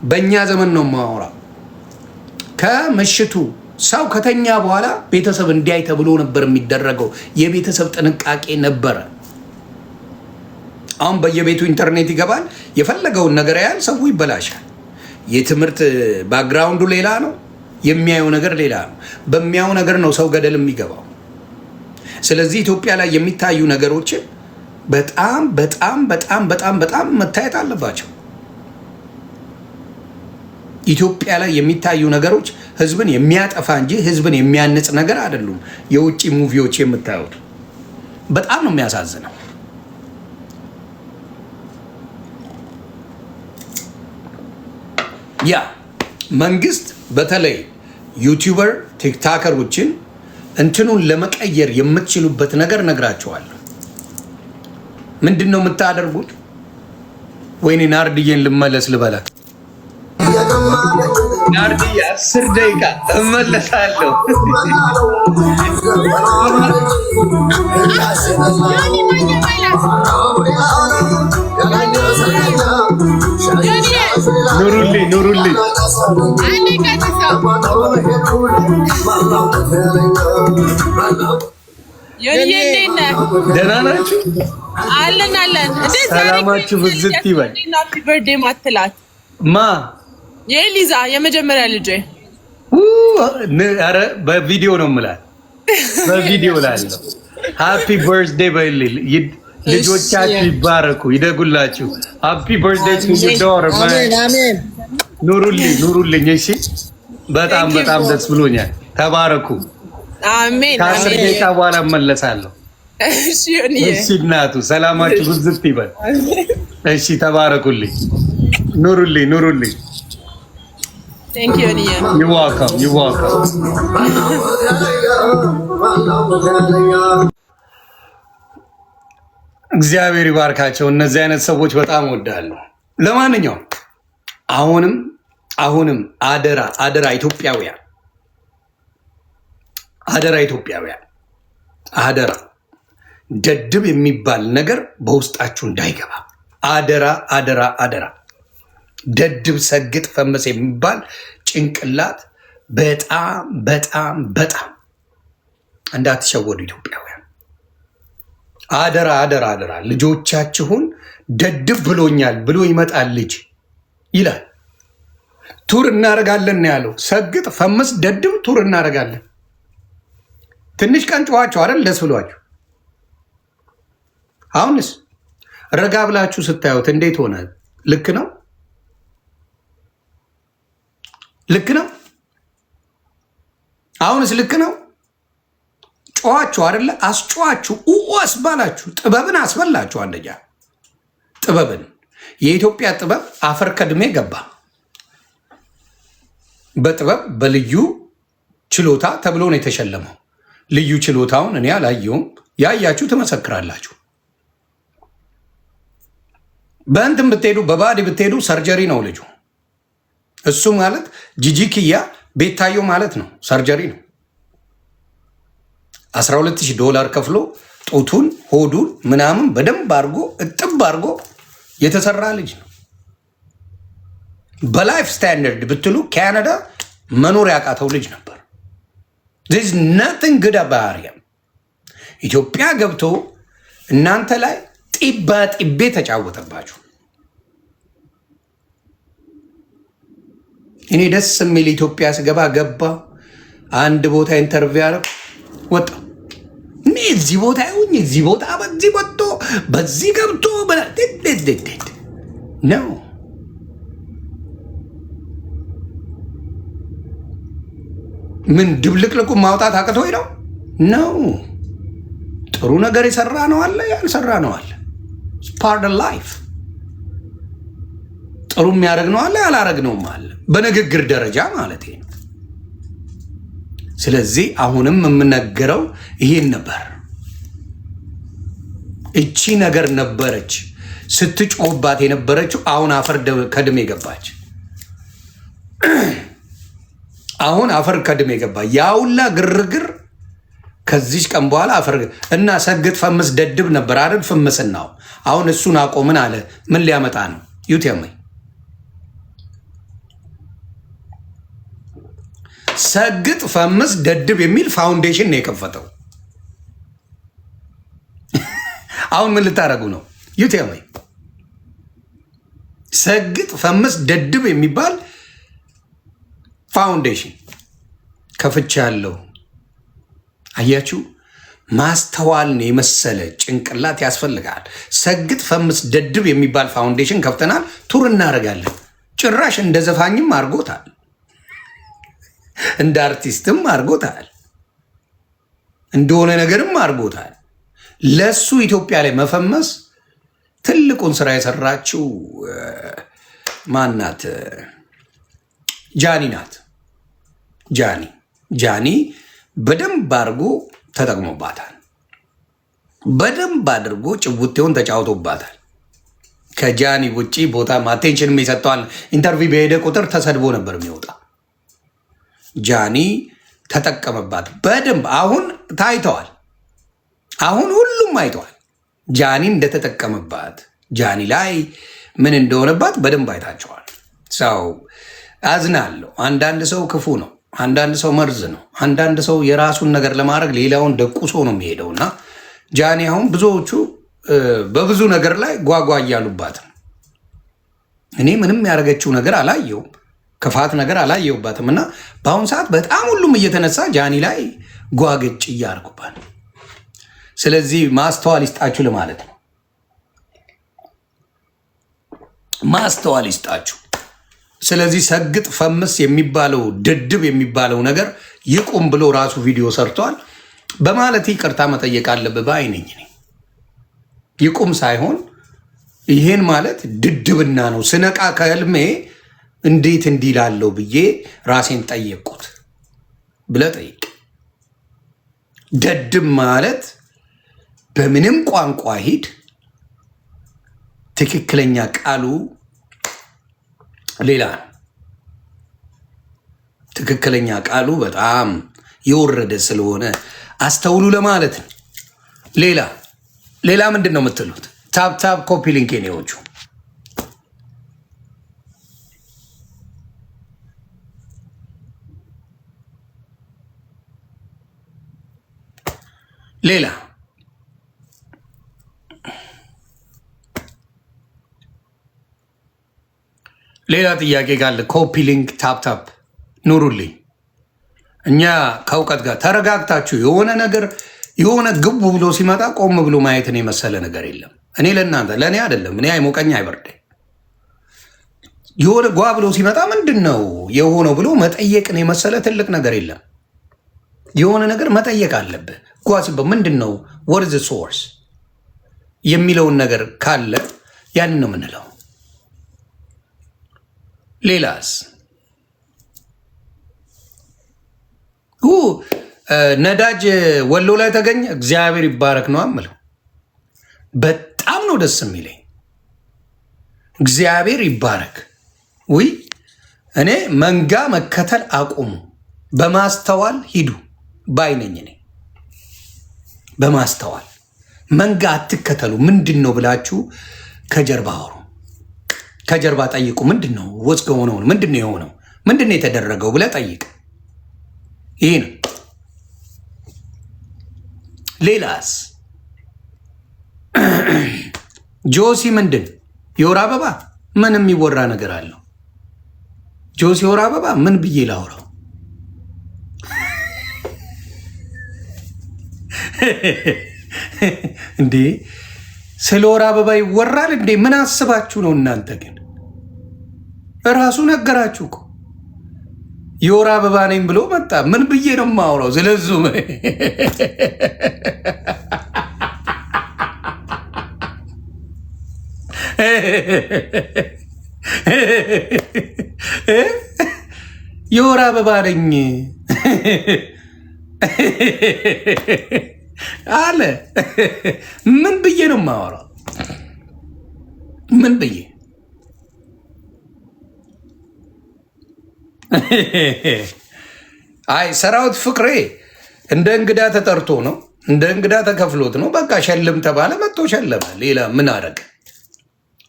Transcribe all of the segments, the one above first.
በእኛ ዘመን ነው የማወራው። ከምሽቱ ሰው ከተኛ በኋላ ቤተሰብ እንዲያይ ተብሎ ነበር የሚደረገው። የቤተሰብ ጥንቃቄ ነበረ። አሁን በየቤቱ ኢንተርኔት ይገባል፣ የፈለገውን ነገር ያህል ሰው ይበላሻል። የትምህርት ባክግራውንዱ ሌላ ነው፣ የሚያየው ነገር ሌላ ነው። በሚያየው ነገር ነው ሰው ገደል የሚገባው። ስለዚህ ኢትዮጵያ ላይ የሚታዩ ነገሮችን በጣም በጣም በጣም በጣም በጣም መታየት አለባቸው። ኢትዮጵያ ላይ የሚታዩ ነገሮች ህዝብን የሚያጠፋ እንጂ ህዝብን የሚያንጽ ነገር አይደሉም። የውጭ ሙቪዎች የምታዩት በጣም ነው የሚያሳዝነው። ያ መንግስት በተለይ ዩቲዩበር ቲክታከሮችን እንትኑን ለመቀየር የምትችሉበት ነገር ነግራቸዋለሁ። ምንድን ነው የምታደርጉት? ወይኔ ናርድዬን ልመለስ ልበላት። ናርድዬ 10 ደቂቃ እመለሳለሁ። ኑሩልኝ ኑሩልኝ። ደህና ናችሁ? አለን አለን። ሰላማችሁ ብዝት ይበል። ሃፒ በርዴ ማትላት ማ የሊዛ የመጀመሪያ ልጄ። ኧረ በቪዲዮ ነው የምላት፣ በቪዲዮ ላለው ሃፒ በርዝዴ በልል። ልጆቻችሁ ይባረኩ ይደጉላችሁ። ሃፒ በርዝዴ ቱ ዩ ዶር ማን። ኑሩልኝ ኑሩልኝ። እሺ በጣም በጣም ደስ ብሎኛል። ተባረኩ። አሜን። ከ10 ደቂቃ በኋላ እመለሳለሁ። እሺ እናቱ ሰላማችሁ ብዝት ይበል። እሺ ተባረኩልኝ። ኑሩልኝ ኑሩልኝ። Thank you, Nia. You're welcome. You're welcome. እግዚአብሔር ይባርካቸው። እነዚህ አይነት ሰዎች በጣም ወዳለሁ። ለማንኛውም አሁንም አደራ አደራ ኢትዮጵያውያን፣ አደራ ኢትዮጵያውያን፣ አደራ ደድብ የሚባል ነገር በውስጣችሁ እንዳይገባ። አደራ አደራ አደራ። ደድብ ሰግጥ ፈመስ የሚባል ጭንቅላት በጣም በጣም በጣም እንዳትሸወዱ ኢትዮጵያውያን። አደራ አደራ አደራ። ልጆቻችሁን ደድብ ብሎኛል ብሎ ይመጣል ልጅ ይላል። ቱር እናደርጋለን ያለው ሰግጥ ፈመስ ደድብ ቱር እናደርጋለን። ትንሽ ቀን ጨዋችሁ አይደል ደስ ብሏችሁ። አሁንስ ረጋ ብላችሁ ስታዩት እንዴት ሆነ? ልክ ነው ልክ ነው። አሁንስ ልክ ነው። ጨዋችሁ አይደለ? አስጨዋችሁ አስባላችሁ። ጥበብን አስበላችሁ። አንደኛ ጥበብን፣ የኢትዮጵያ ጥበብ አፈር ከድሜ ገባ። በጥበብ በልዩ ችሎታ ተብሎ ነው የተሸለመው። ልዩ ችሎታውን እኔ አላየውም። ያያችሁ ትመሰክራላችሁ። በእንትን ብትሄዱ በባዲ ብትሄዱ ሰርጀሪ ነው ልጁ። እሱ ማለት ጂጂክያ ቤታዮ ማለት ነው። ሰርጀሪ ነው። $12,000 ከፍሎ ጡቱን ሆዱን ምናምን በደንብ አድርጎ እጥብ አድርጎ የተሰራ ልጅ ነው። በላይፍ ስታንዳርድ ብትሉ ካናዳ መኖር ያቃተው ልጅ ነበር። ዚስ ናቲንግ ጉድ አባውት ሂም። ኢትዮጵያ ገብቶ እናንተ ላይ ጢባ ጢቤ ተጫወተባችሁ። እኔ ደስ የሚል ኢትዮጵያ ስገባ ገባ አንድ ቦታ ኢንተርቪው ያደረግ ወጣ። እኔ እዚህ ቦታ ይሁኝ እዚህ ቦታ በዚህ ወጥቶ በዚህ ገብቶ ነው። ምን ድብልቅልቁ ማውጣት አቅቶኝ ነው ነው። ጥሩ ነገር የሰራ ነው አለ፣ ያልሰራ ነው አለ። ፓርት ኦፍ ላይፍ። ጥሩ የሚያደርግ ነው አለ፣ ያላረግ ነው አለ። በንግግር ደረጃ ማለት ነው። ስለዚህ አሁንም የምነገረው ይሄን ነበር። እቺ ነገር ነበረች ስትጮህባት የነበረችው። አሁን አፈር ከድሜ ገባች። አሁን አፈር ከድሜ ገባ። ያውላ ግርግር ከዚች ቀን በኋላ አፈር እና ሰግጥ ፈምስ ደድብ ነበር አይደል? ፍምስናው አሁን እሱን አቆምን አለ። ምን ሊያመጣ ነው? ዩቲያመኝ ሰግጥ ፈምስ ደድብ የሚል ፋውንዴሽን ነው የከፈተው። አሁን ምን ልታደርጉ ነው? ዩቴል ሰግጥ ፈምስ ደድብ የሚባል ፋውንዴሽን ከፍቻለሁ። አያችሁ፣ ማስተዋልን የመሰለ ጭንቅላት ያስፈልጋል። ሰግጥ ፈምስ ደድብ የሚባል ፋውንዴሽን ከፍተናል። ቱር እናደርጋለን። ጭራሽ እንደ ዘፋኝም አድርጎታል፣ እንደ አርቲስትም አድርጎታል፣ እንደሆነ ነገርም አድርጎታል። ለሱ ኢትዮጵያ ላይ መፈመስ ትልቁን ስራ የሰራችው ማናት? ጃኒ ናት። ጃኒ በደንብ አድርጎ ተጠቅሞባታል። በደንብ አድርጎ ጭውቴውን ተጫውቶባታል። ከጃኒ ውጭ ቦታ አቴንሽንም ይሰጠዋል። ኢንተርቪው በሄደ ቁጥር ተሰድቦ ነበር የሚወጣ። ጃኒ ተጠቀመባት በደንብ። አሁን ታይተዋል። አሁን ሁሉም አይተዋል ጃኒ እንደተጠቀመባት። ጃኒ ላይ ምን እንደሆነባት በደንብ አይታቸዋል። ሰው አዝናለሁ። አንዳንድ ሰው ክፉ ነው፣ አንዳንድ ሰው መርዝ ነው። አንዳንድ ሰው የራሱን ነገር ለማድረግ ሌላውን ደቁሶ ነው የሚሄደው እና ጃኒ አሁን ብዙዎቹ በብዙ ነገር ላይ ጓጓ እያሉባት ነው። እኔ ምንም ያደረገችው ነገር አላየውም፣ ክፋት ነገር አላየውባትም። እና በአሁኑ ሰዓት በጣም ሁሉም እየተነሳ ጃኒ ላይ ጓገጭ እያደረጉባት። ስለዚህ ማስተዋል ይስጣችሁ ለማለት ነው። ማስተዋል ይስጣችሁ። ስለዚህ ሰግጥ ፈምስ የሚባለው ድድብ የሚባለው ነገር ይቁም ብሎ ራሱ ቪዲዮ ሰርቷል። በማለት ይቅርታ መጠየቅ አለብህ ባይ ነኝ። ይቁም ሳይሆን ይሄን ማለት ድድብና ነው። ስነቃ ከህልሜ እንዴት እንዲላለው ብዬ ራሴን ጠየቅኩት። ብለህ ጠይቅ። ደድብ ማለት በምንም ቋንቋ ሂድ ትክክለኛ ቃሉ ሌላ ነው። ትክክለኛ ቃሉ በጣም የወረደ ስለሆነ አስተውሉ ለማለት ነው። ሌላ ምንድን ነው የምትሉት? ታፕ ኮፒ ሊንክ ኔዎቹ ሌላ ጥያቄ ካለ ኮፒ ሊንክ ታፕ ኑሩልኝ። እኛ ከእውቀት ጋር ተረጋግታችሁ የሆነ ነገር የሆነ ግቡ ብሎ ሲመጣ ቆም ብሎ ማየትን የመሰለ ነገር የለም። እኔ ለእናንተ ለእኔ አይደለም፣ እኔ አይሞቀኝ አይበርደኝ። የሆነ ጓ ብሎ ሲመጣ ምንድን ነው የሆነው ብሎ መጠየቅን የመሰለ ትልቅ ነገር የለም። የሆነ ነገር መጠየቅ አለብህ። ጓ ሲባል ምንድን ነው ወርዝ ሶርስ የሚለውን ነገር ካለ ያንን ነው የምንለው። ሌላስ ነዳጅ ወሎ ላይ ተገኘ። እግዚአብሔር ይባረክ ነው አምለው። በጣም ነው ደስ የሚለኝ። እግዚአብሔር ይባረክ። ውይ እኔ መንጋ መከተል አቁሙ፣ በማስተዋል ሂዱ ባይነኝ። እኔ በማስተዋል መንጋ አትከተሉ። ምንድን ነው ብላችሁ ከጀርባ አውሩ፣ ከጀርባ ጠይቁ። ምንድን ነው ወስገ ሆነው ምንድን ነው የሆነው ምንድን ነው የተደረገው ብለህ ጠይቅ። ይህ ነው። ሌላስ ጆሲ ምንድን የወር አበባ ምን የሚወራ ነገር አለው? ጆሲ የወር አበባ ምን ብዬ ላውራው? እንዴ ስለ ወር አበባ ይወራል እንዴ? ምን አስባችሁ ነው እናንተ? ግን እራሱ ነገራችሁ እኮ የወር አበባ ነኝ ብሎ መጣ። ምን ብዬ ነው የማወራው? ስለዙ የወር አበባ ነኝ አለ። ምን ብዬ ነው የማወራው? ምን ብዬ አይ ሰራዊት ፍቅሬ እንደ እንግዳ ተጠርቶ ነው፣ እንደ እንግዳ ተከፍሎት ነው። በቃ ሸልም ተባለ፣ መጥቶ ሸለመ። ሌላ ምን አረገ?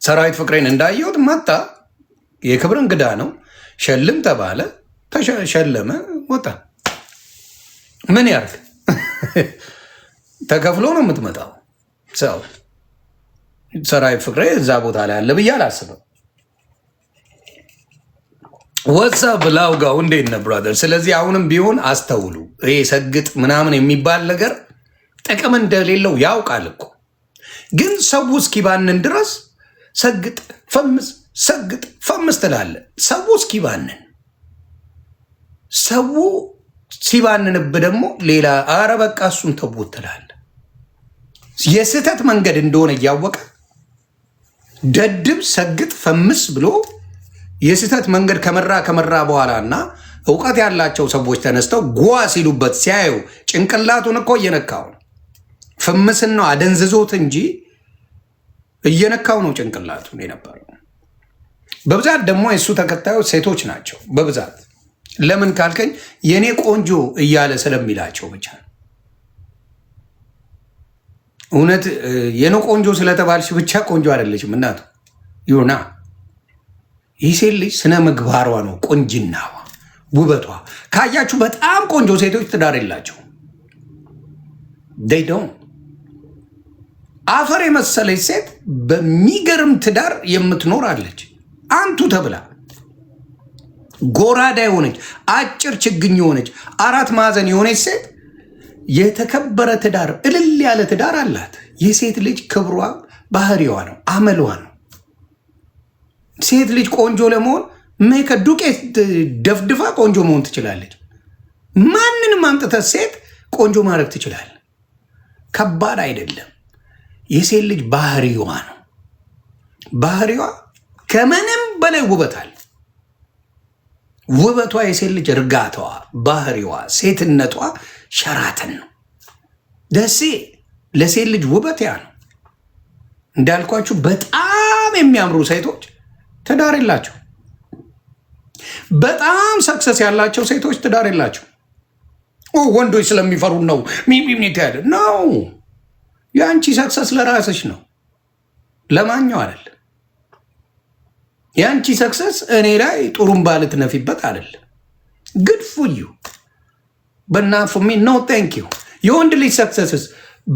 ሰራዊት ፍቅሬን እንዳየሁት መጣ፣ የክብር እንግዳ ነው። ሸልም ተባለ፣ ተሸለመ። ወጣ። ምን ያርግ? ተከፍሎ ነው የምትመጣው። ሰው ሰራዊት ፍቅሬ እዛ ቦታ ላይ አለ ብዬ አላስብም። ወሳ ብላው ጋው እንዴት ነህ ብራዘር? ስለዚህ አሁንም ቢሆን አስተውሉ። ይሄ ሰግጥ ምናምን የሚባል ነገር ጥቅም እንደሌለው ያውቃል እኮ። ግን ሰው እስኪባንን ድረስ ሰግጥ ፈምስ ሰግጥ ፈምስ ትላለህ። ሰው እስኪባንን ሰው ሲባንንብ ደግሞ ሌላ አረ በቃ እሱን ተውት ትላለህ። የስህተት መንገድ እንደሆነ እያወቀ ደድብ ሰግጥ ፈምስ ብሎ የስህተት መንገድ ከመራ በኋላ እና እውቀት ያላቸው ሰዎች ተነስተው ጓ ሲሉበት ሲያዩ ጭንቅላቱን እኮ እየነካው ነው። ፍምስን ነው አደንዝዞት እንጂ እየነካው ነው ጭንቅላቱን የነበረው። በብዛት ደግሞ የእሱ ተከታዮች ሴቶች ናቸው በብዛት። ለምን ካልከኝ የኔ ቆንጆ እያለ ስለሚላቸው ብቻ ነው። እውነት የኔ ቆንጆ ስለተባልሽ ብቻ ቆንጆ አይደለችም እናቱ ይሁና። ይህ ሴት ልጅ ስነ ምግባሯ ነው ቆንጅናዋ፣ ውበቷ። ካያችሁ በጣም ቆንጆ ሴቶች ትዳር የላቸው። ደይደው አፈር የመሰለች ሴት በሚገርም ትዳር የምትኖር አለች። አንቱ ተብላ ጎራዳ የሆነች አጭር ችግኝ የሆነች 4 ማዕዘን የሆነች ሴት የተከበረ ትዳር እልል ያለ ትዳር አላት። የሴት ልጅ ክብሯ ባህሪዋ ነው፣ አመሏ ነው። ሴት ልጅ ቆንጆ ለመሆን ከዱቄት ደፍድፋ ቆንጆ መሆን ትችላለች። ማንንም አምጥተህ ሴት ቆንጆ ማድረግ ትችላል። ከባድ አይደለም። የሴት ልጅ ባህሪዋ ነው። ባህሪዋ ከምንም በላይ ውበት አለ። ውበቷ የሴት ልጅ እርጋታዋ፣ ባህሪዋ፣ ሴትነቷ ሸራተን ነው። ደሴ ለሴት ልጅ ውበት ያ ነው። እንዳልኳችሁ በጣም የሚያምሩ ሴቶች ትዳር የላቸው። በጣም ሰክሰስ ያላቸው ሴቶች ትዳር የላቸው። ወንዶች ስለሚፈሩ ነው ሚሚት ያለ ነው። የአንቺ ሰክሰስ ለራስሽ ነው፣ ለማኛው አይደለም። የአንቺ ሰክሰስ እኔ ላይ ጥሩምባ ልትነፊበት አይደለም። ግድ ፉዩ በናፉሚ ኖ ቴንክ ዩ። የወንድ ልጅ ሰክሰስስ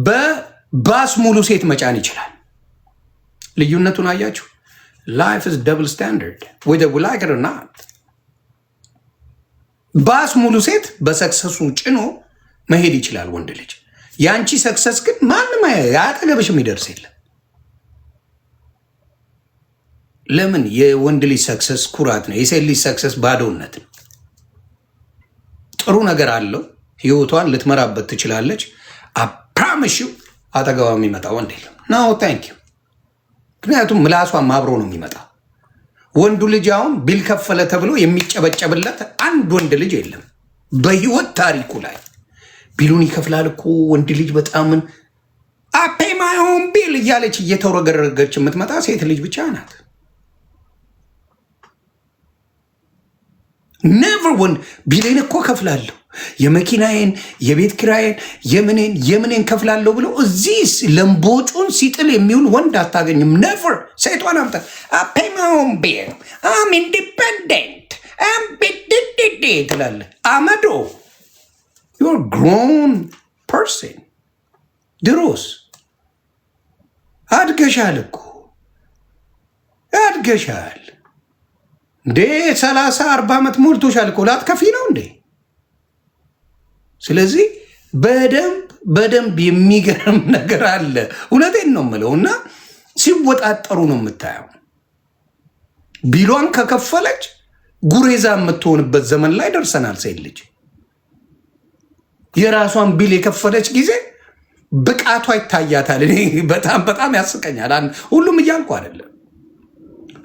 በባስ ሙሉ ሴት መጫን ይችላል። ልዩነቱን አያችሁ? ላይፍ ኢዝ ደብል ስታንዳርድ whether we like it or not። ባስ ሙሉ ሴት በሰክሰሱ ጭኖ መሄድ ይችላል ወንድ ልጅ። የአንቺ ሰክሰስ ግን ማንም አጠገብሽ የሚደርስ የለም። ለምን? የወንድ ልጅ ሰክሰስ ኩራት ነው። የሴት ልጅ ሰክሰስ ባዶነት ነው። ጥሩ ነገር አለው፣ ህይወቷን ልትመራበት ትችላለች። አፕራምሽው አጠገባ የሚመጣ ወንድ የለም። ናው ታንክ ዩ። ምክንያቱም ምላሷም አብሮ ነው የሚመጣ። ወንዱ ልጅ አሁን ቢል ከፈለ ተብሎ የሚጨበጨብለት አንድ ወንድ ልጅ የለም በህይወት ታሪኩ ላይ። ቢሉን ይከፍላል እኮ ወንድ ልጅ በጣምን አፔ ማይሆን ቢል እያለች እየተወረገረገች የምትመጣ ሴት ልጅ ብቻ ናት። ኔቨር ወንድ ቢሌን እኮ ከፍላለሁ፣ የመኪናዬን፣ የቤት ኪራዬን፣ የምኔን ከፍላለሁ ብሎ እዚህ ለምቦጩን ሲጥል የሚውል ወንድ አታገኝም። ኔቨር። ሴቷን አምጣ አፔ ማይሆን ቢል አም ኢንዲፔንደንት አም ቢድድድ ትላለህ። አመዶ ዩር ግሮን ፐርሰን። ድሮስ አድገሻል እኮ አድገሻል እንዴ። 30-40 ዓመት ሞልቶሻል እኮ ላትከፊ ነው እንዴ? ስለዚህ በደንብ የሚገርም ነገር አለ። እውነቴን ነው የምለው። እና ሲወጣጠሩ ነው የምታየው። ቢሏን ከከፈለች ጉሬዛ የምትሆንበት ዘመን ላይ ደርሰናል። ሴት ልጅ የራሷን ቢል የከፈለች ጊዜ ብቃቷ ይታያታል። እኔ በጣም ያስቀኛል። ሁሉም እያልኩ አይደለም።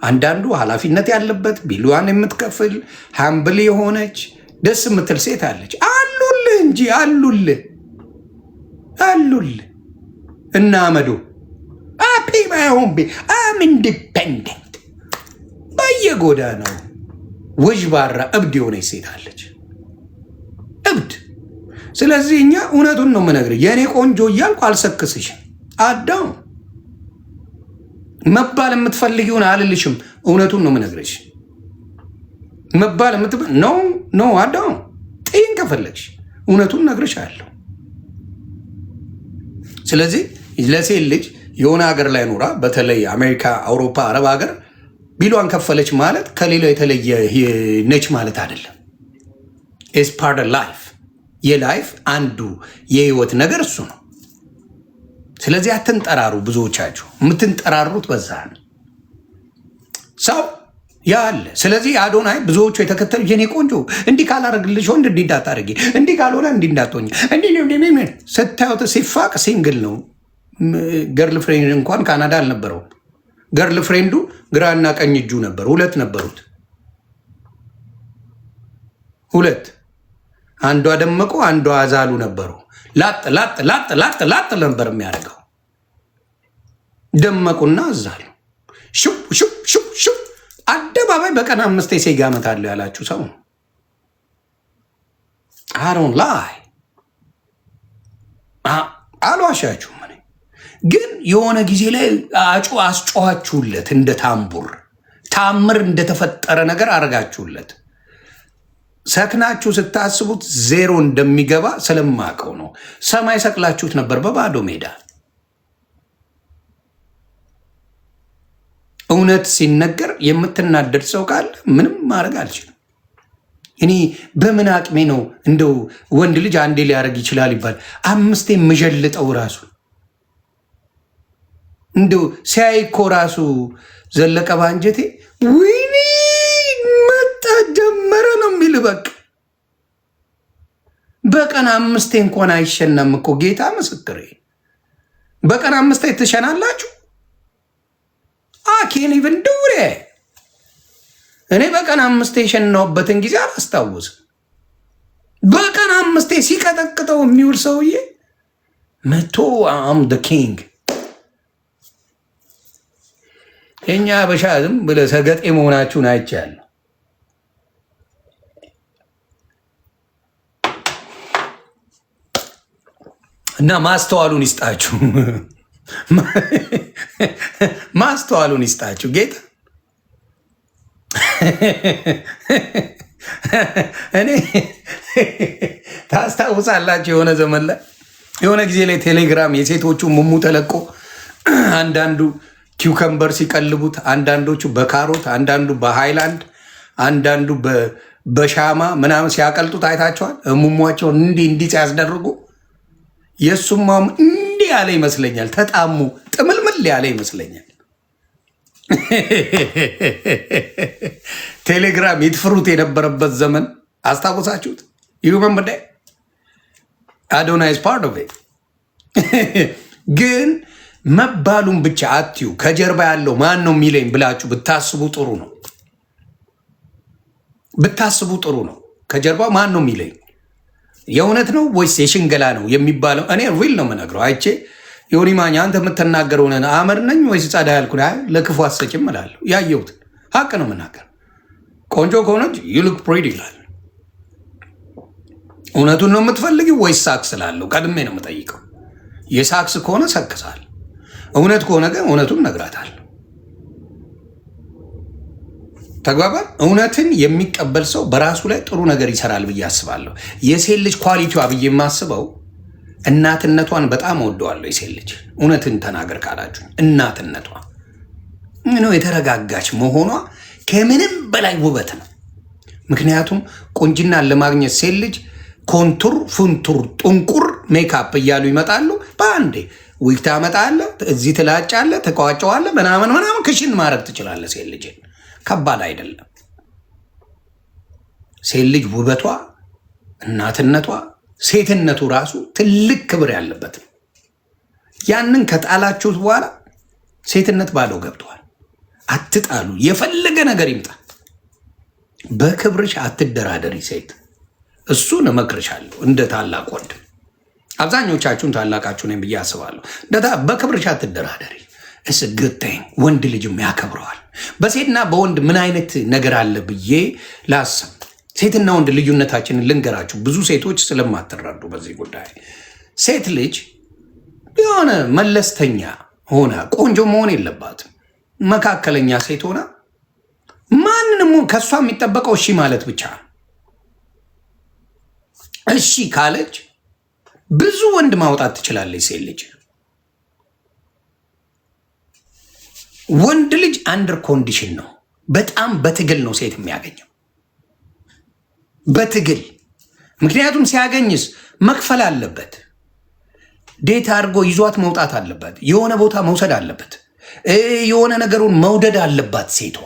አንዳንዱ ኃላፊነት ያለበት ቢሏን የምትከፍል ሃምብል የሆነች ደስ የምትል ሴት አለች። አሉልህ እንጂ አሉልህ እና አመዱ አፒ ማይሆን አም ኢንዲፔንደንት በየጎዳናው ውዥ ባራ እብድ የሆነች ሴት አለች። እብድ። ስለዚህ እኛ እውነቱን ነው የምነግርህ። የእኔ ቆንጆ እያልኩ አልሰክስሽም። አዳው መባል የምትፈልጊውን አልልሽም። እውነቱን ነው የምነግርሽ። መባል ኖ አዳው ይህን ከፈለግሽ እውነቱን ነግርሻለሁ። ስለዚህ ለሴት ልጅ የሆነ ሀገር ላይ ኖራ በተለይ አሜሪካ፣ አውሮፓ፣ አረብ ሀገር ቢሏን ከፈለች ማለት ከሌላው የተለየ ነች ማለት አይደለም። ኢስ ፓርት ኦፍ ላይፍ። የላይፍ አንዱ የህይወት ነገር እሱ ነው። ስለዚህ አትንጠራሩ። ብዙዎቻችሁ የምትንጠራሩት በዛ ነው ሰው ያ አለ። ስለዚህ አዶናይ ብዙዎቹ የተከተሉ የኔ ቆንጆ እንዲህ ካላረግልሽ ወንድ እንዲህ እንዳታረጊ፣ እንዲህ ካልሆነ እንዲህ እንዳትሆኝ፣ እንዲህ ስታዩት ሲፋቅ ሲንግል ነው። ገርል ፍሬንድ እንኳን ካናዳ አልነበረውም። ገርል ፍሬንዱ ግራና ቀኝ እጁ ነበር። ሁለት ነበሩት። ሁለት፣ አንዷ ደመቁ፣ አንዷ አዛሉ ነበሩ። ላጥ ላጥ ላጥ ላጥ ላጥ ነበር የሚያደርገው ደመቁና አዛሉ። ሹፕ ሹፕ ሹፕ ሹፕ አደባባይ በቀን 5 ሴጋ እመታለሁ ያላችሁ ሰው አሮን ላይ አልዋሻችሁም። እኔ ግን የሆነ ጊዜ ላይ አስጮኋችሁለት፣ እንደ ታምቡር ታምር እንደተፈጠረ ነገር አረጋችሁለት። ሰክናችሁ ስታስቡት ዜሮ እንደሚገባ ስለማቀው ነው። ሰማይ ሰቅላችሁት ነበር በባዶ ሜዳ። እውነት ሲነገር የምትናደድ ሰው ካለ ምንም ማድረግ አልችልም። እኔ በምን አቅሜ ነው እንደው ወንድ ልጅ አንዴ ሊያደርግ ይችላል ይባል 5 የምጀልጠው ራሱ እንደው ሲያይ እኮ ራሱ ዘለቀ ባንጀቴ ወይኔ መጣ ጀመረ ነው የሚል። በቃ በቀን 5 እንኳን አይሸናም እኮ ጌታ ምስክሬ። በቀን 5 ትሸናላችሁ? አኬን ኢቭን ዱሬ እኔ በቀን 5 የሸናውበትን ጊዜ አላስታውስም። በቀን 5 ሲቀጠቅጠው የሚውል ሰውዬ መቶ አም ደ ኪንግ። የኛ አበሻ ዝም ብለህ ሰገጤ መሆናችሁን አይቻለሁ። እና ማስተዋሉን ይስጣችሁ፣ ማስተዋሉን ይስጣችሁ ጌታ። እኔ ታስታውሳላችሁ የሆነ ዘመን ላይ የሆነ ጊዜ ላይ ቴሌግራም የሴቶቹ ሙሙ ተለቆ አንዳንዱ ኪውከምበር ሲቀልቡት፣ አንዳንዶቹ በካሮት፣ አንዳንዱ በሃይላንድ፣ አንዳንዱ በሻማ ምናምን ሲያቀልጡት አይታቸዋል። ሙሟቸውን እንዲህ ሲያስደርጉ የእሱማም እንዲህ ያለ ይመስለኛል። ተጣሙ ጥምልምል ያለ ይመስለኛል። ቴሌግራም ይትፍሩት የነበረበት ዘመን አስታውሳችሁት? ይሁመንበዳ አዶናይስ ፓርት ኦፍ ኢት። ግን መባሉን ብቻ አትዩ። ከጀርባ ያለው ማን ነው የሚለኝ ብላችሁ ብታስቡ ጥሩ ነው። ብታስቡ ጥሩ ነው። ከጀርባው ማን ነው የሚለኝ? የእውነት ነው ወይስ የሽንገላ ነው የሚባለው? እኔ ሪል ነው የምነግረው። አይቼ ዮኒ ማኛ አንተ የምትናገረው አመር ነኝ ወይስ ጻዳ ያልኩ ለክፉ አሰጭም እላለሁ። ያየሁት ሀቅ ነው የምናገር። ቆንጆ ከሆነች ዩሉክ ፕሪድ ይላል። እውነቱን ነው የምትፈልጊው ወይስ ሳክስ ስላለው? ቀድሜ ነው የምጠይቀው። የሳክስ ከሆነ ሰክሳል፣ እውነት ከሆነ ግን እውነቱን ነግራታል። ተግባባል። እውነትን የሚቀበል ሰው በራሱ ላይ ጥሩ ነገር ይሰራል ብዬ አስባለሁ። የሴት ልጅ ኳሊቲዋ ብዬ የማስበው እናትነቷን በጣም እወደዋለሁ። የሴት ልጅ እውነትን ተናገር ካላችሁ እናትነቷ ነው፣ የተረጋጋች መሆኗ ከምንም በላይ ውበት ነው። ምክንያቱም ቁንጅናን ለማግኘት ሴት ልጅ ኮንቱር፣ ፉንቱር፣ ጥንቁር ሜካፕ እያሉ ይመጣሉ። በአንዴ ዊግ ታመጣለህ፣ እዚህ ትላጫለህ፣ ተቋጨዋለህ፣ ምናምን ምናምን ክሽን ማድረግ ትችላለህ። ሴት ልጅ ከባድ አይደለም። ሴት ልጅ ውበቷ፣ እናትነቷ፣ ሴትነቱ ራሱ ትልቅ ክብር ያለበት ነው። ያንን ከጣላችሁት በኋላ ሴትነት ባለው ገብተዋል። አትጣሉ። የፈለገ ነገር ይምጣ፣ በክብርሽ አትደራደሪ ሴት። እሱን እመክርሻለሁ እንደ ታላቅ ወንድም። አብዛኞቻችሁን ታላቃችሁ ነኝ ብዬ አስባለሁ። በክብርሽ አትደራደሪ። እስ ግጠኝ ወንድ ልጅም ያከብረዋል። በሴትና በወንድ ምን አይነት ነገር አለ ብዬ ላስብ። ሴትና ወንድ ልዩነታችንን ልንገራችሁ፣ ብዙ ሴቶች ስለማትረዱ በዚህ ጉዳይ። ሴት ልጅ የሆነ መለስተኛ ሆና ቆንጆ መሆን የለባትም። መካከለኛ ሴት ሆና ማንንም ከእሷ የሚጠበቀው እሺ ማለት ብቻ። እሺ ካለች ብዙ ወንድ ማውጣት ትችላለች ሴት ልጅ። ወንድ ልጅ አንደር ኮንዲሽን ነው። በጣም በትግል ነው ሴት የሚያገኘው፣ በትግል ምክንያቱም ሲያገኝስ መክፈል አለበት። ዴት አድርጎ ይዟት መውጣት አለበት። የሆነ ቦታ መውሰድ አለበት። የሆነ ነገሩን መውደድ አለባት ሴቷ።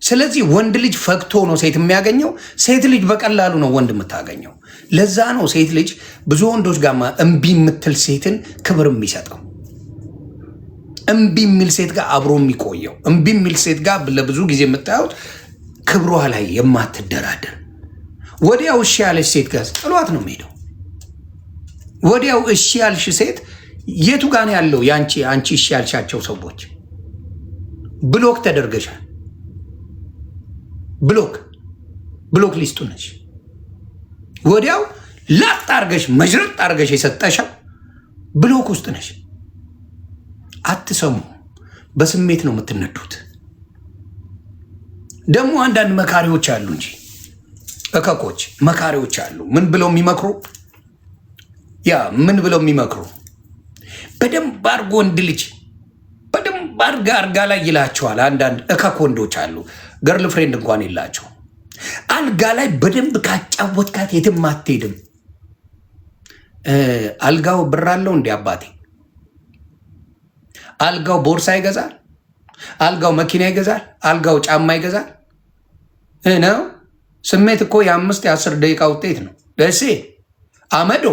ስለዚህ ወንድ ልጅ ፈግቶ ነው ሴት የሚያገኘው። ሴት ልጅ በቀላሉ ነው ወንድ የምታገኘው። ለዛ ነው ሴት ልጅ ብዙ ወንዶች ጋር እምቢ የምትል ሴትን ክብር የሚሰጠው፣ እምቢ የሚል ሴት ጋር አብሮ የሚቆየው። እምቢ የሚል ሴት ጋር ለብዙ ጊዜ የምታዩት ክብሯ ላይ የማትደራደር፣ ወዲያው እሺ ያለች ሴት ጋር ጥሏት ነው የሚሄደው። ወዲያው እሺ ያልሽ ሴት የቱ ጋር ያለው? አንቺ እሺ ያልሻቸው ሰዎች ብሎክ ተደርገሻል። ብሎክ ሊስቱ ነሽ። ወዲያው ላጥ አርገሽ መጅረጥ አርገሽ የሰጠሻው ብሎክ ውስጥ ነሽ። አትሰሙ። በስሜት ነው የምትነዱት። ደግሞ አንዳንድ መካሪዎች አሉ እንጂ እከኮች መካሪዎች አሉ። ምን ብለው የሚመክሩ በደንብ አርጎ ወንድ ልጅ በደንብ አርጋ ላይ ይላቸዋል። አንዳንድ እከክ ወንዶች አሉ፣ ገርል ፍሬንድ እንኳን የላቸው። አልጋ ላይ በደንብ ካጫወትካት የትም አትሄድም። አልጋው ብር አለው እንዲ አባቴ? አልጋው ቦርሳ ይገዛል? አልጋው መኪና ይገዛል? አልጋው ጫማ ይገዛል? ነው። ስሜት እኮ የ5-10 ደቂቃ ውጤት ነው። ደሴ አመዶ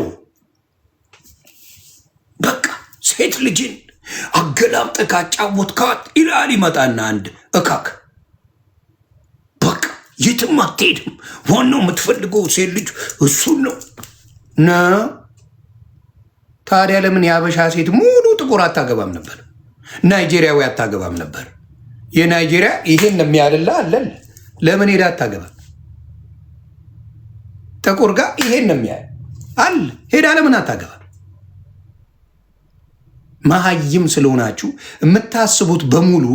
በቃ ሴት ልጅን አገላምጠ ካጫወትካት ይላል ይመጣና አንድ እካክ በቃ የትም አትሄድም። ዋናው የምትፈልገው ሴት ልጅ እሱን ነው። ታዲያ ለምን የአበሻ ሴት ሙሉ ጥቁር አታገባም ነበር? ናይጄሪያዊ አታገባም ነበር? የናይጄሪያ ይሄን የሚያልላ አለን። ለምን ሄዳ አታገባም? ጥቁር ጋር ይሄን የሚያል አለ፣ ሄዳ ለምን አታገባም? መሀይም ስለሆናችሁ የምታስቡት በሙሉ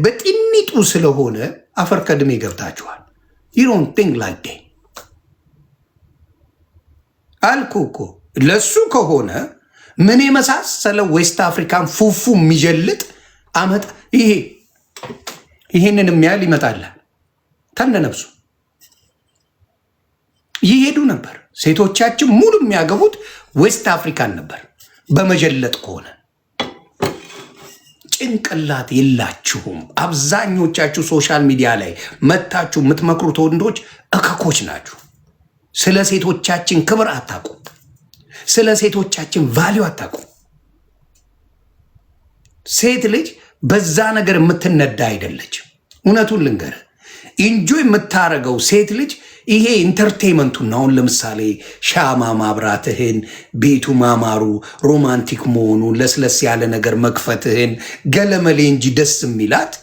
በጥኒጡ ስለሆነ አፈር ከድሜ ገብታችኋል። ይሮን ቲንግ ላይክ አልኩ እኮ። ለሱ ከሆነ ምን የመሳሰለው ዌስት አፍሪካን ፉፉ የሚጀልጥ አመጣ። ይሄንን የሚያህል ይመጣል ተነነብሱ ይሄዱ ነበር። ሴቶቻችን ሙሉ የሚያገቡት ዌስት አፍሪካን ነበር። በመጀለጥ ከሆነ ጭንቅላት የላችሁም። አብዛኞቻችሁ ሶሻል ሚዲያ ላይ መታችሁ የምትመክሩት ወንዶች እከኮች ናችሁ። ስለ ሴቶቻችን ክብር አታውቁም። ስለ ሴቶቻችን ቫሊዩ አታውቁም። ሴት ልጅ በዛ ነገር የምትነዳ አይደለችም። እውነቱን ልንገር፣ ኢንጆይ የምታረገው ሴት ልጅ ይሄ ኢንተርቴንመንቱን። አሁን ለምሳሌ ሻማ ማብራትህን፣ ቤቱ ማማሩ፣ ሮማንቲክ መሆኑ፣ ለስለስ ያለ ነገር መክፈትህን ገለመሌ እንጂ ደስ የሚላት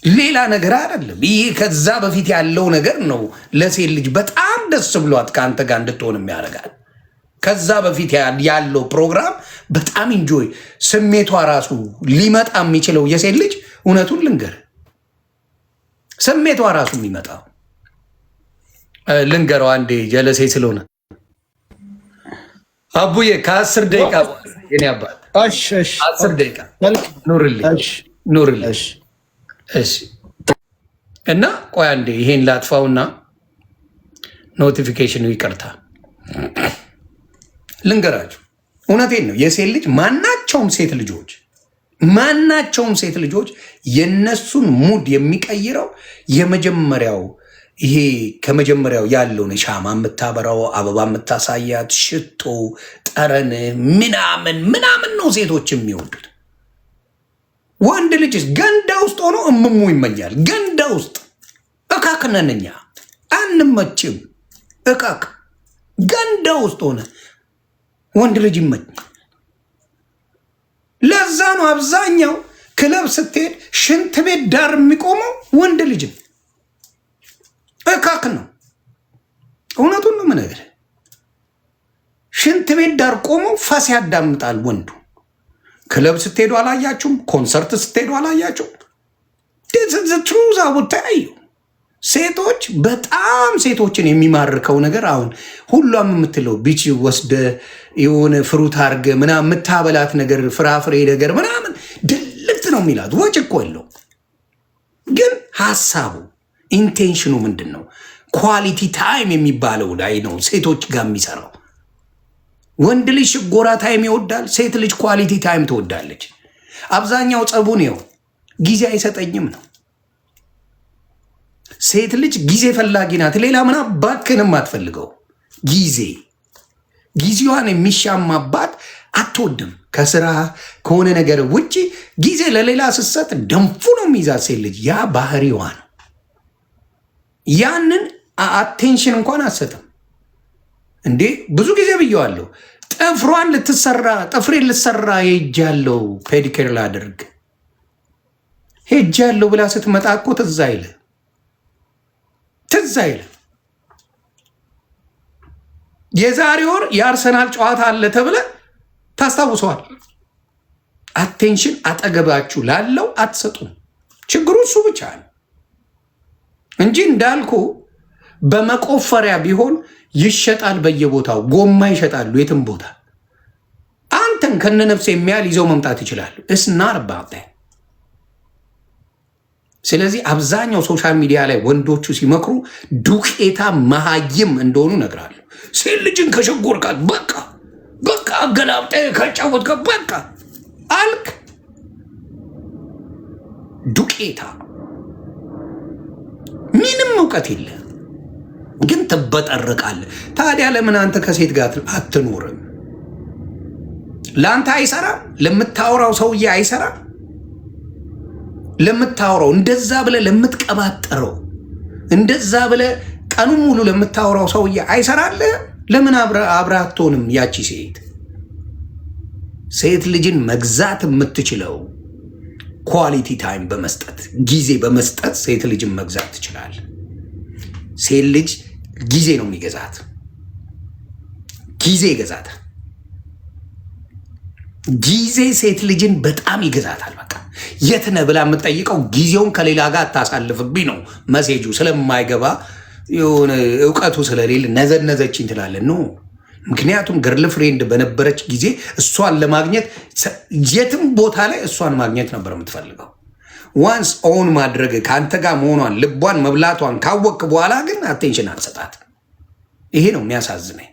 ሌላ ነገር አይደለም። ይሄ ከዛ በፊት ያለው ነገር ነው ለሴት ልጅ በጣም ደስ ብሏት ከአንተ ጋር እንድትሆን የሚያደርጋል። ከዛ በፊት ያለው ፕሮግራም በጣም ኢንጆይ ስሜቷ ራሱ ሊመጣ የሚችለው የሴት ልጅ እውነቱን ልንገር፣ ስሜቷ ራሱ የሚመጣው ልንገረው አንዴ ጀለሴ ስለሆነ አቡዬ ከ10 ደቂቃ የኔ አባት 10 ደቂቃ ኑርልኝ። እሺ እና ቆይ አንዴ ይሄን ላጥፋውና ኖቲፊኬሽኑ ይቀርታ ልንገራችሁ። እውነቴን ነው። የሴት ልጅ ማናቸውም ሴት ልጆች የነሱን ሙድ የሚቀይረው የመጀመሪያው ይሄ ከመጀመሪያው ያለውን ሻማ የምታበራው አበባ የምታሳያት ሽቶ ጠረን ምናምን ነው ሴቶች የሚወዱት። ወንድ ልጅስ ገንዳ ውስጥ ሆኖ እምሙ ይመኛል። ገንዳ ውስጥ እካክ ነን እኛ፣ አንመችም። እካክ ገንዳ ውስጥ ሆነ ወንድ ልጅ ይመኛል። ለዛ ነው አብዛኛው ክለብ ስትሄድ ሽንት ቤት ዳር የሚቆመው ወንድ ልጅ እካክ ነው። እውነቱን ነው የምነግርህ። ሽንት ቤት ዳር ቆሞ ፋስ ያዳምጣል ወንዱ። ክለብ ስትሄዱ አላያችሁም? ኮንሰርት ስትሄዱ አላያችሁም? ትሩዛ ቦታዩ ሴቶች በጣም ሴቶችን የሚማርከው ነገር አሁን ሁሏም የምትለው ቢች ወስደ የሆነ ፍሩት አርገ ምናምን የምታበላት ነገር ፍራፍሬ ነገር ምናምን ድልት ነው የሚላት። ወጭ እኮ የለው። ግን ሀሳቡ ኢንቴንሽኑ ምንድን ነው? ኳሊቲ ታይም የሚባለው ላይ ነው ሴቶች ጋር የሚሰራው። ወንድ ልጅ ሽጎራ ታይም ይወዳል፣ ሴት ልጅ ኳሊቲ ታይም ትወዳለች። አብዛኛው ጸቡን ይኸው ጊዜ አይሰጠኝም ነው። ሴት ልጅ ጊዜ ፈላጊ ናት። ሌላ ምና ባክንም አትፈልገው። ጊዜዋን የሚሻማባት አትወድም። ከስራ ከሆነ ነገር ውጭ ጊዜ ለሌላ ስሰጥ ደንፉ ነው የሚይዛት ሴት ልጅ። ያ ባህሪዋ ነው። ያንን አቴንሽን እንኳን አትሰጥም። እንዴ ብዙ ጊዜ ብየዋለሁ። ጥፍሯን ጥፍሬን ልትሰራ ሄጃለሁ፣ ፔዲኬር ላድርግ ሄጃለሁ ብላ ስትመጣ እኮ ትዝ አይልም። የዛሬ ወር የአርሰናል ጨዋታ አለ ተብለ ታስታውሰዋል። አቴንሽን አጠገባችሁ ላለው አትሰጡም። ችግሩ እሱ ብቻ ነው እንጂ እንዳልኩ በመቆፈሪያ ቢሆን ይሸጣል። በየቦታው ጎማ ይሸጣሉ። የትም ቦታ አንተን ከነነፍስ የሚያል ይዘው መምጣት ይችላሉ። እስናር ባባ። ስለዚህ አብዛኛው ሶሻል ሚዲያ ላይ ወንዶቹ ሲመክሩ ዱቄታ መሃይም እንደሆኑ እነግራለሁ። ሴት ልጅን ከሸጎርካት በቃ አገላብጠ ከጫወትከ በቃ አልክ። ዱቄታ ምንም እውቀት የለ ግን ትበጠርቃለህ። ታዲያ ለምን አንተ ከሴት ጋር አትኖርም? ለአንተ አይሰራም? ለምታወራው ሰውዬ አይሰራም? ለምታወራው እንደዛ ብለህ ለምትቀባጠረው እንደዛ ብለህ ቀኑን ሙሉ ለምታወራው ሰውዬ አይሰራልህ? ለምን አብረህ አትሆንም? ያቺ ሴት ልጅን መግዛት የምትችለው ኳሊቲ ታይም በመስጠት ጊዜ በመስጠት ሴት ልጅን መግዛት ትችላለህ። ሴት ልጅ ጊዜ ነው የሚገዛት። ጊዜ ይገዛታል። ጊዜ ሴት ልጅን በጣም ይገዛታል። በቃ የት ነህ ብላ የምትጠይቀው ጊዜውን ከሌላ ጋር አታሳልፍብኝ ነው መሴጁ። ስለማይገባ የሆነ እውቀቱ ስለሌለ ነዘነዘችኝ ትላለን ነው። ምክንያቱም ገርል ፍሬንድ በነበረች ጊዜ እሷን ለማግኘት የትም ቦታ ላይ እሷን ማግኘት ነበር የምትፈልገው። ዋንስ ኦን ማድረግ ከአንተ ጋር መሆኗን ልቧን መብላቷን ካወቅ በኋላ ግን አቴንሽን አትሰጣት። ይሄ ነው የሚያሳዝነኝ።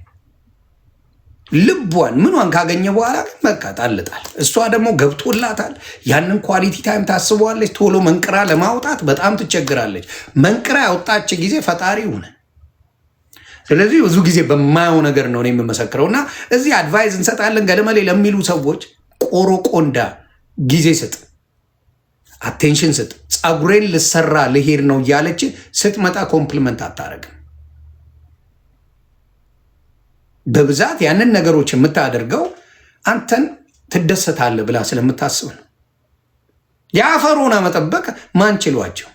ልቧን ምኗን ካገኘ በኋላ ግን በቃ ጣልጣል። እሷ ደግሞ ገብቶላታል። ያንን ኳሊቲ ታይም ታስበዋለች። ቶሎ መንቅራ ለማውጣት በጣም ትቸግራለች። መንቅራ ያወጣች ጊዜ ፈጣሪ ሆነ። ስለዚህ ብዙ ጊዜ በማየው ነገር ነው የምመሰክረው። እና እዚህ አድቫይዝ እንሰጣለን ገለመሌ ለሚሉ ሰዎች ቆሮቆንዳ ጊዜ ስጥ፣ አቴንሽን ስጥ። ፀጉሬን ልሰራ ልሄድ ነው እያለች ስትመጣ ኮምፕሊመንት አታረግም። በብዛት ያንን ነገሮች የምታደርገው አንተን ትደሰታለህ ብላ ስለምታስብ ነው። የአፈሮና መጠበቅ ማን ችሏቸው?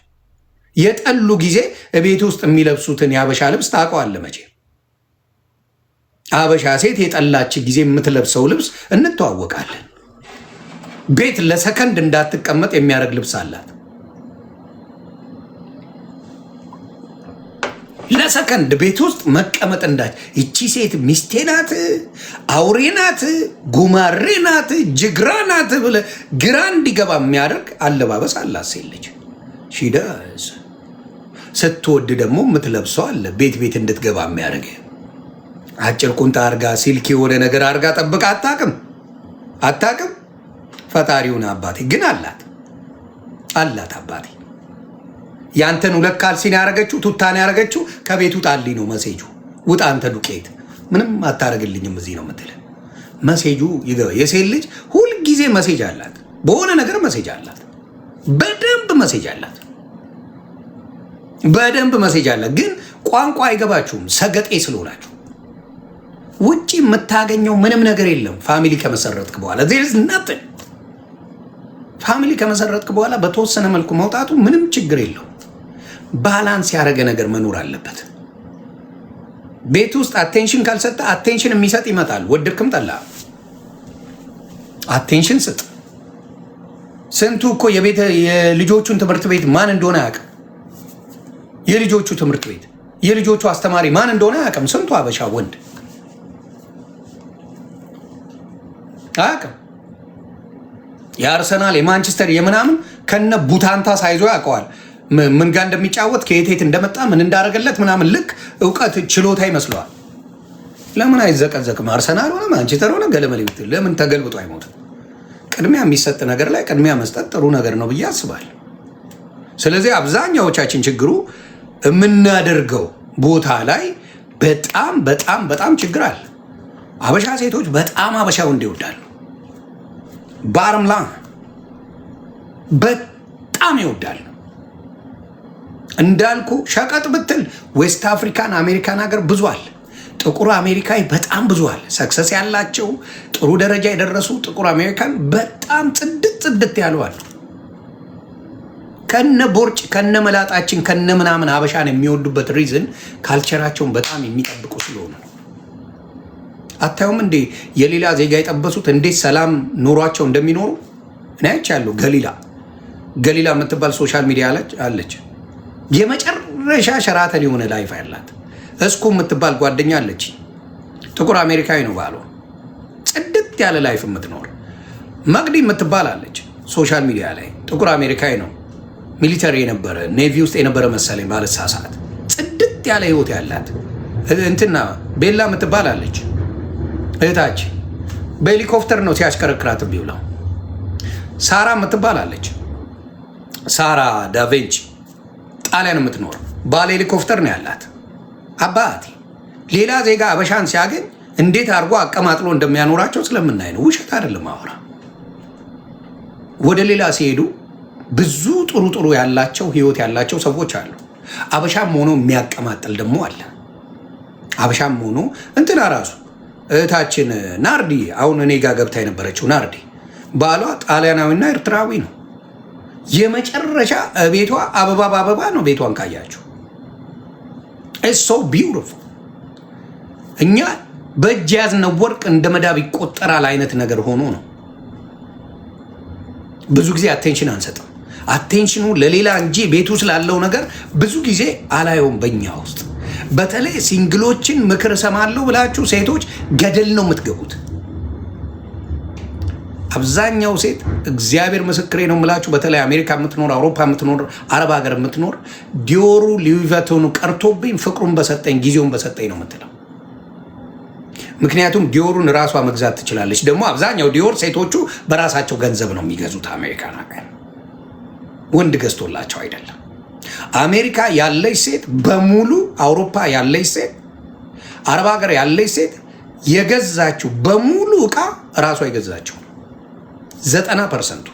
የጠሉ ጊዜ ቤት ውስጥ የሚለብሱትን የአበሻ ልብስ ታውቀዋለህ መቼ? አበሻ ሴት የጠላች ጊዜ የምትለብሰው ልብስ እንተዋወቃለን። ቤት ለሰከንድ እንዳትቀመጥ የሚያደርግ ልብስ አላት። ለሰከንድ ቤት ውስጥ መቀመጥ እንዳች ይቺ ሴት ሚስቴ ናት፣ አውሬ ናት፣ ጉማሬ ናት፣ ጅግራ ናት ብለህ ግራ እንዲገባ የሚያደርግ አለባበስ አላት ሴት ልጅ። ሺደስ ስትወድ ደግሞ የምትለብሰው አለ ቤት እንድትገባ የሚያደርግ። አጭር ቁንጣ አርጋ ሲልክ የሆነ ነገር አርጋ ጠብቃ አታቅም። ፈጣሪውን አባቴ ግን አላት አባቴ። ያንተን ሁለት ካልሲን ያረገችው ቱታን ያረገችው ከቤቱ ጣልኝ ነው መሴጁ። ውጣ አንተ ዱቄት፣ ምንም አታረግልኝም እዚህ ነው የምትል መሴጁ ይገባ። የሴት ልጅ ሁልጊዜ መሴጅ አላት፣ በሆነ ነገር መሴጅ አላት፣ በደንብ መሴጅ አላት። ግን ቋንቋ አይገባችሁም ሰገጤ ስለሆናችሁ። ውጪ የምታገኘው ምንም ነገር የለም። ፋሚሊ ከመሰረትክ በኋላ ፋሚሊ ከመሰረትክ በኋላ በተወሰነ መልኩ መውጣቱ ምንም ችግር የለው። ባላንስ ያደረገ ነገር መኖር አለበት። ቤት ውስጥ አቴንሽን ካልሰጠ አቴንሽን የሚሰጥ ይመጣል። ወደድክም ጠላ አቴንሽን ስጥ። ስንቱ እኮ የልጆቹን ትምህርት ቤት ማን እንደሆነ አያውቅም። የልጆቹ ትምህርት ቤት የልጆቹ አስተማሪ ማን እንደሆነ አያውቅም። ስንቱ አበሻ ወንድ አያውቅም። የአርሰናል የማንቸስተር የምናምን ከነ ቡታንታ ሳይዞ ያውቀዋል። ምን ጋር እንደሚጫወት ከየት እንደመጣ ምን እንዳደረገለት ምናምን ልክ እውቀት ችሎታ ይመስለዋል። ለምን አይዘቀዘቅም? አርሰናል ሆነ ማንቸስተር ሆነ ገለመሌ ብትል ለምን ተገልብጦ አይሞትም? ቅድሚያ የሚሰጥ ነገር ላይ ቅድሚያ መስጠት ጥሩ ነገር ነው ብዬ አስባለሁ። ስለዚህ አብዛኛዎቻችን ችግሩ የምናደርገው ቦታ ላይ በጣም በጣም በጣም ችግር አለ። አበሻ ሴቶች በጣም አበሻ ወንድ ይወዳሉ። ባርምላ በጣም ይወዳሉ። እንዳልኩ ሸቀጥ ብትል ዌስት አፍሪካን አሜሪካን ሀገር ብዙ አለ። ጥቁር አሜሪካዊ በጣም ብዙ አለ። ሰክሰስ ያላቸው ጥሩ ደረጃ የደረሱ ጥቁር አሜሪካን በጣም ጽድት ያሉ አሉ። ከነ ቦርጭ ከነ መላጣችን ከነ ምናምን አበሻን የሚወዱበት ሪዝን ካልቸራቸውን በጣም የሚጠብቁ ስለሆነ ነው። አታዩም እንዴ የሌላ ዜጋ የጠበሱት እንዴት ሰላም ኑሯቸው እንደሚኖሩ እኔ አይቻለሁ። ገሊላ የምትባል ሶሻል ሚዲያ አለች። የመጨረሻ ሸራተን የሆነ ላይፍ ያላት እስኩ የምትባል ጓደኛ አለች። ጥቁር አሜሪካዊ ነው ባሏ። ጽድት ያለ ላይፍ የምትኖር መቅዲ የምትባል አለች ሶሻል ሚዲያ ላይ። ጥቁር አሜሪካዊ ነው። ሚሊተሪ የነበረ ኔቪ ውስጥ የነበረ መሰለኝ ባለሳሳት። ጽድት ያለ ህይወት ያላት እንትና ቤላ የምትባል አለች እህታችን። በሄሊኮፕተር ነው ሲያሽከረክራት ቢውለው። ሳራ የምትባል አለች። ሳራ ዳቬንቺ ጣሊያን የምትኖር ባለ ሄሊኮፕተር ነው ያላት። አባቴ ሌላ ዜጋ አበሻን ሲያገኝ እንዴት አድርጎ አቀማጥሎ እንደሚያኖራቸው ስለምናይ ነው። ውሸት አይደለም አወራ። ወደ ሌላ ሲሄዱ ብዙ ጥሩ ያላቸው ህይወት ያላቸው ሰዎች አሉ። አበሻም ሆኖ የሚያቀማጥል ደግሞ አለ። አበሻም ሆኖ እንትና ራሱ እህታችን ናርዲ አሁን እኔ ጋር ገብታ የነበረችው ናርዲ ባሏ ጣሊያናዊና ኤርትራዊ ነው። የመጨረሻ ቤቷ አበባ በአበባ ነው። ቤቷን ካያችሁ ኢትስ ሶ ቢዩቲፉል። እኛ በእጅ ያዝነው ወርቅ እንደ መዳብ ይቆጠራል አይነት ነገር ሆኖ ነው። ብዙ ጊዜ አቴንሽን አንሰጥም። አቴንሽኑ ለሌላ እንጂ ቤቱ ስላለው ነገር ብዙ ጊዜ አላየውም። በእኛ ውስጥ በተለይ ሲንግሎችን ምክር እሰማለሁ ብላችሁ ሴቶች ገደል ነው የምትገቡት። አብዛኛው ሴት እግዚአብሔር ምስክሬ ነው የምላችሁ፣ በተለይ አሜሪካ የምትኖር አውሮፓ የምትኖር አረብ ሀገር የምትኖር ዲዮሩ ሊቪተኑ ቀርቶብኝ ፍቅሩን በሰጠኝ ጊዜውን በሰጠኝ ነው የምትለው። ምክንያቱም ዲዮሩን ራሷ መግዛት ትችላለች። ደግሞ አብዛኛው ዲዮር ሴቶቹ በራሳቸው ገንዘብ ነው የሚገዙት። አሜሪካ ነገር ወንድ ገዝቶላቸው አይደለም። አሜሪካ ያለች ሴት በሙሉ አውሮፓ ያለች ሴት አረብ ሀገር ያለች ሴት የገዛችው በሙሉ እቃ ራሷ የገዛችው 90%።